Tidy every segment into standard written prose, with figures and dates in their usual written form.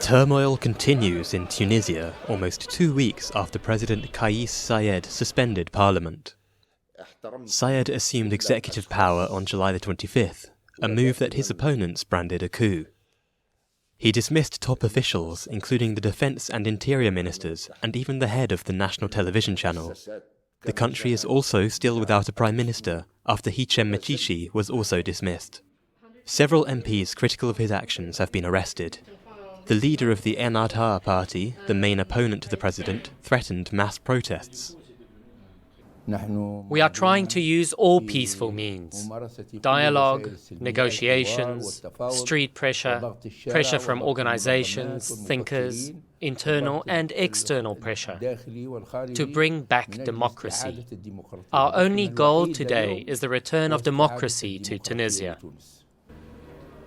Turmoil continues in Tunisia almost 2 weeks after President Kais Saied suspended parliament. Saied assumed executive power on July the 25th, a move that his opponents branded a coup. He dismissed top officials, including the defense and interior ministers, and even the head of the national television channel. The country is also still without a prime minister, after Hichem Mechichi was also dismissed. Several MPs critical of his actions have been arrested. The leader of the Ennahda party, the main opponent to the president, threatened mass protests. We are trying to use all peaceful means: dialogue, negotiations, street pressure, pressure from organizations, thinkers, internal and external pressure, to bring back democracy. Our only goal today is the return of democracy to Tunisia.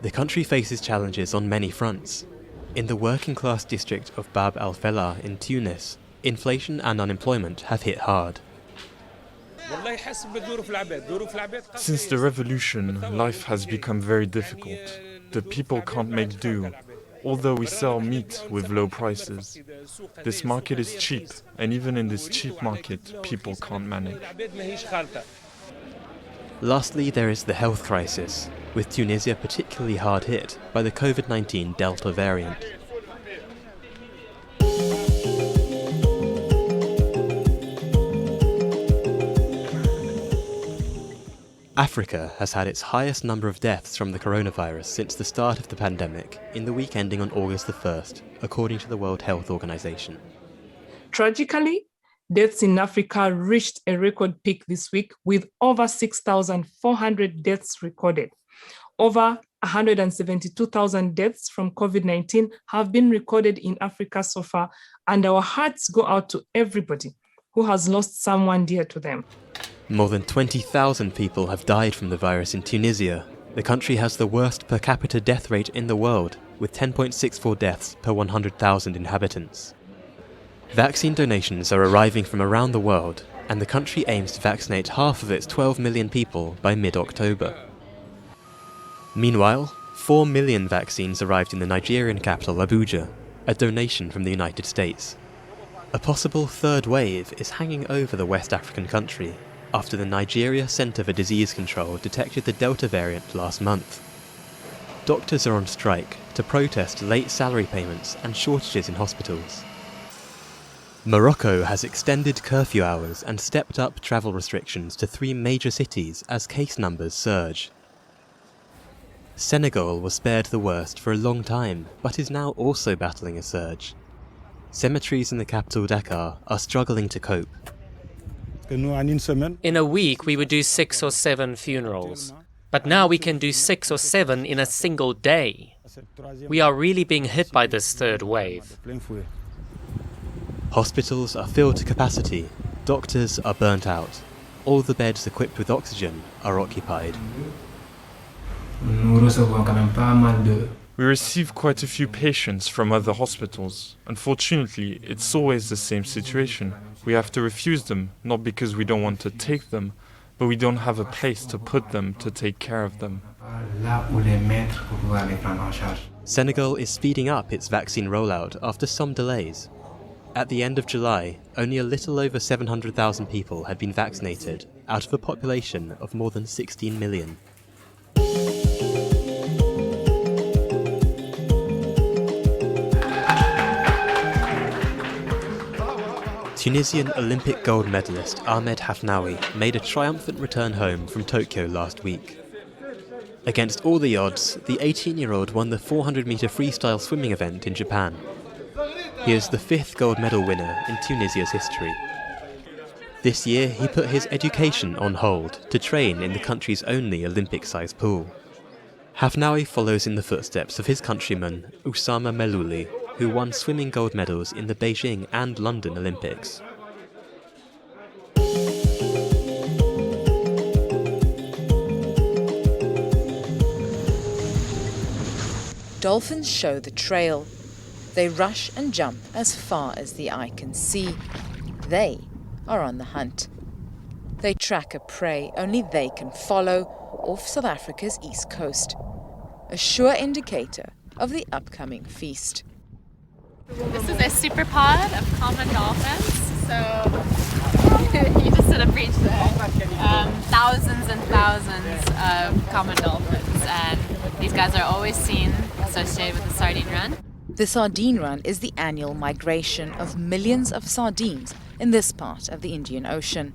The country faces challenges on many fronts. In the working-class district of Bab al-Falah in Tunis, inflation and unemployment have hit hard. Since the revolution, life has become very difficult. The people can't make do, although we sell meat with low prices. This market is cheap, and even in this cheap market, people can't manage. Lastly, there is the health crisis, with Tunisia particularly hard hit by the COVID-19 Delta variant. Africa has had its highest number of deaths from the coronavirus since the start of the pandemic in the week ending on August the 1st, according to the World Health Organization. Tragically, deaths in Africa reached a record peak this week with over 6,400 deaths recorded. Over 172,000 deaths from COVID-19 have been recorded in Africa so far, and our hearts go out to everybody who has lost someone dear to them. More than 20,000 people have died from the virus in Tunisia. The country has the worst per capita death rate in the world, with 10.64 deaths per 100,000 inhabitants. Vaccine donations are arriving from around the world, and the country aims to vaccinate half of its 12 million people by mid-October. Meanwhile, 4 million vaccines arrived in the Nigerian capital Abuja, a donation from the United States. A possible third wave is hanging over the West African country, after the Nigeria Center for Disease Control detected the Delta variant last month. Doctors are on strike to protest late salary payments and shortages in hospitals. Morocco has extended curfew hours and stepped up travel restrictions to 3 major cities as case numbers surge. Senegal was spared the worst for a long time, but is now also battling a surge. Cemeteries in the capital Dakar are struggling to cope. In a week, we would do 6 or 7 funerals. But now we can do 6 or 7 in a single day. We are really being hit by this third wave. Hospitals are filled to capacity. Doctors are burnt out. All the beds equipped with oxygen are occupied. We receive quite a few patients from other hospitals. Unfortunately, it's always the same situation. We have to refuse them, not because we don't want to take them, but we don't have a place to put them to take care of them. Senegal is speeding up its vaccine rollout after some delays. At the end of July, only a little over 700,000 people had been vaccinated, out of a population of more than 16 million. Tunisian Olympic gold medalist Ahmed Hafnaoui made a triumphant return home from Tokyo last week. Against all the odds, the 18-year-old won the 400-meter freestyle swimming event in Japan. He is the 5th gold medal winner in Tunisia's history. This year, he put his education on hold to train in the country's only Olympic-sized pool. Hafnaoui follows in the footsteps of his countryman Oussama Melouli, who won swimming gold medals in the Beijing and London Olympics. Dolphins show the trail. They rush and jump as far as the eye can see. They are on the hunt. They track a prey only they can follow off South Africa's east coast, a sure indicator of the upcoming feast. This is a super pod of common dolphins. So you just sort of reach there. Thousands and thousands of common dolphins, and these guys are always seen associated with the sardine run. The sardine run is the annual migration of millions of sardines in this part of the Indian Ocean.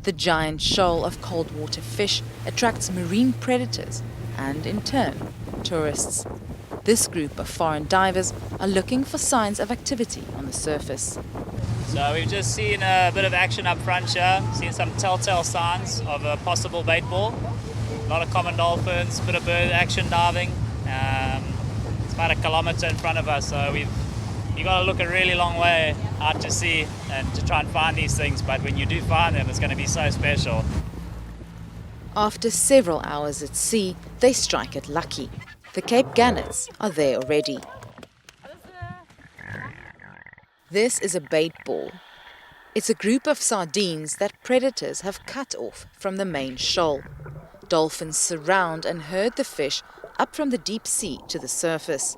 The giant shoal of cold water fish attracts marine predators and, in turn, tourists. This group of foreign divers are looking for signs of activity on the surface. So we've just seen a bit of action up front here, seen some telltale signs of a possible bait ball. A lot of common dolphins, bit of bird action diving. It's about 1 kilometre in front of us, so you've got to look a really long way out to sea and to try and find these things, but when you do find them, it's going to be so special. After several hours at sea, they strike it lucky. The Cape Gannets are there already. This is a bait ball. It's a group of sardines that predators have cut off from the main shoal. Dolphins surround and herd the fish up from the deep sea to the surface.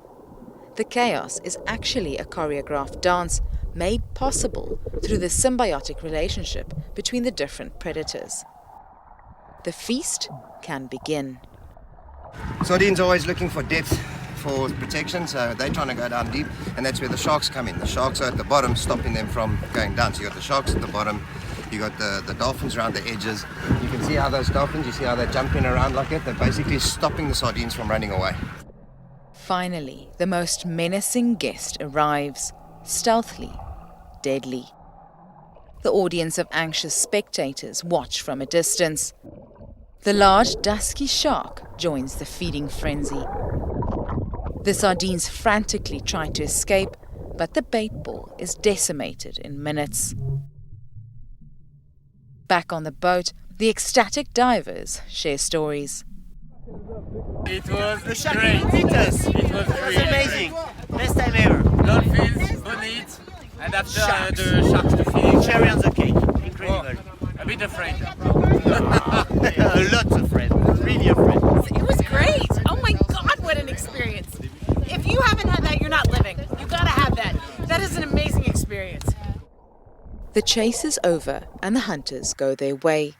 The chaos is actually a choreographed dance made possible through the symbiotic relationship between the different predators. The feast can begin. Sardines are always looking for depth for protection, so they're trying to go down deep, and that's where the sharks come in. The sharks are at the bottom, stopping them from going down. So you got the sharks at the bottom, you got the dolphins around the edges. You can see how those dolphins, you see how they're jumping around like that. They're basically stopping the sardines from running away. Finally, the most menacing guest arrives, stealthily, deadly. The audience of anxious spectators watch from a distance. The large dusky shark joins the feeding frenzy. The sardines frantically try to escape, but the bait ball is decimated in minutes. Back on the boat, the ecstatic divers share stories. It was great. It was amazing. Best time ever. Dolphins, bonnet, and after the sharks to finish. Cherry on the cake. Incredible. A bit afraid. A lot afraid. Really afraid. It was great. Oh my God, what an experience. If you haven't had that, you're not living. You gotta have that. That is an amazing experience. The chase is over and the hunters go their way.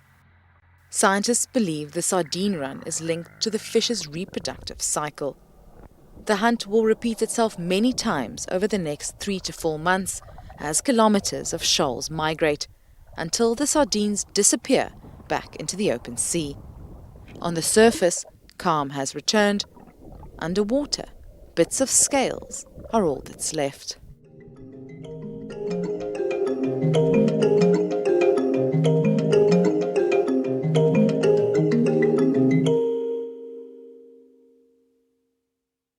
Scientists believe the sardine run is linked to the fish's reproductive cycle. The hunt will repeat itself many times over the next 3 to 4 months as kilometers of shoals migrate until the sardines disappear back into the open sea. On the surface, calm has returned. Underwater, bits of scales are all that's left.